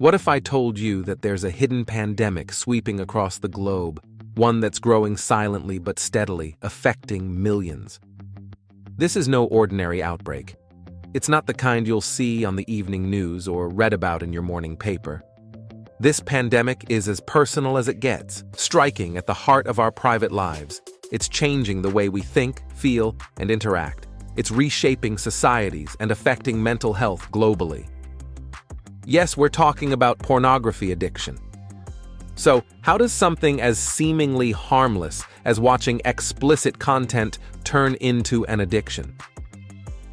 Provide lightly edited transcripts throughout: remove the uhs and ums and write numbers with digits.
What if I told you that there's a hidden pandemic sweeping across the globe, one that's growing silently but steadily, affecting millions? This is no ordinary outbreak. It's not the kind you'll see on the evening news or read about in your morning paper. This pandemic is as personal as it gets, striking at the heart of our private lives. It's changing the way we think, feel, and interact. It's reshaping societies and affecting mental health globally. Yes, we're talking about pornography addiction. So, how does something as seemingly harmless as watching explicit content turn into an addiction?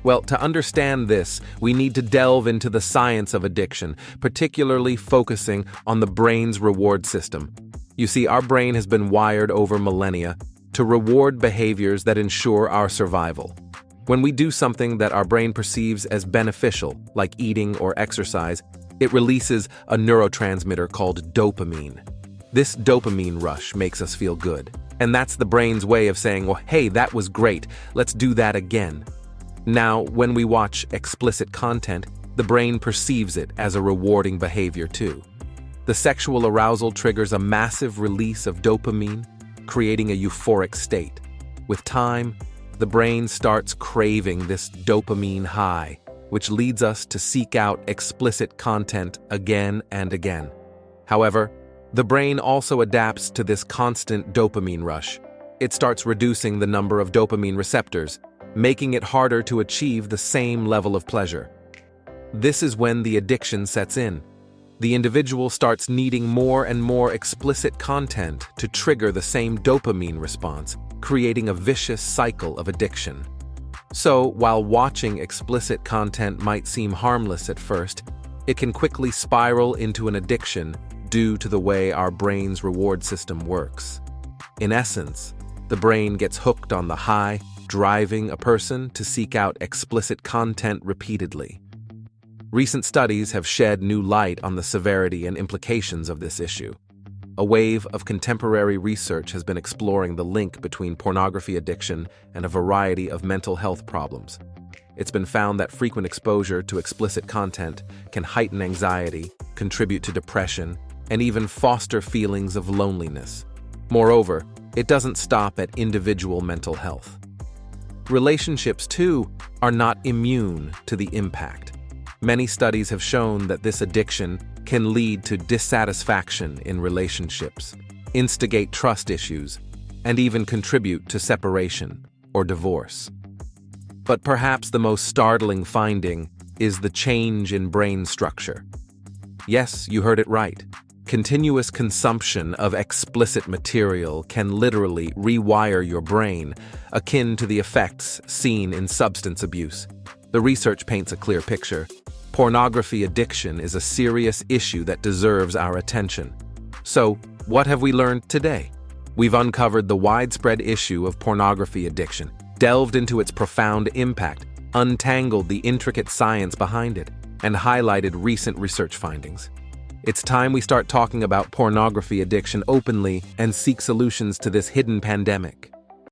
Well, to understand this, we need to delve into the science of addiction, particularly focusing on the brain's reward system. You see, our brain has been wired over millennia to reward behaviors that ensure our survival. When we do something that our brain perceives as beneficial, like eating or exercise, it releases a neurotransmitter called dopamine. This dopamine rush makes us feel good. And that's the brain's way of saying, well, hey, that was great, let's do that again. Now, when we watch explicit content, the brain perceives it as a rewarding behavior too. The sexual arousal triggers a massive release of dopamine, creating a euphoric state. With time, the brain starts craving this dopamine high, which leads us to seek out explicit content again and again. However, the brain also adapts to this constant dopamine rush. It starts reducing the number of dopamine receptors, making it harder to achieve the same level of pleasure. This is when the addiction sets in. The individual starts needing more and more explicit content to trigger the same dopamine response, creating a vicious cycle of addiction. So, while watching explicit content might seem harmless at first, it can quickly spiral into an addiction due to the way our brain's reward system works. In essence, the brain gets hooked on the high, driving a person to seek out explicit content repeatedly. Recent studies have shed new light on the severity and implications of this issue. A wave of contemporary research has been exploring the link between pornography addiction and a variety of mental health problems. It's been found that frequent exposure to explicit content can heighten anxiety, contribute to depression, and even foster feelings of loneliness. Moreover, it doesn't stop at individual mental health. Relationships, too, are not immune to the impact. Many studies have shown that this addiction can lead to dissatisfaction in relationships, instigate trust issues, and even contribute to separation or divorce. But perhaps the most startling finding is the change in brain structure. Yes, you heard it right. Continuous consumption of explicit material can literally rewire your brain, akin to the effects seen in substance abuse. The research paints a clear picture. Pornography addiction is a serious issue that deserves our attention. So, what have we learned today? We've uncovered the widespread issue of pornography addiction, delved into its profound impact, untangled the intricate science behind it, and highlighted recent research findings. It's time we start talking about pornography addiction openly and seek solutions to this hidden pandemic.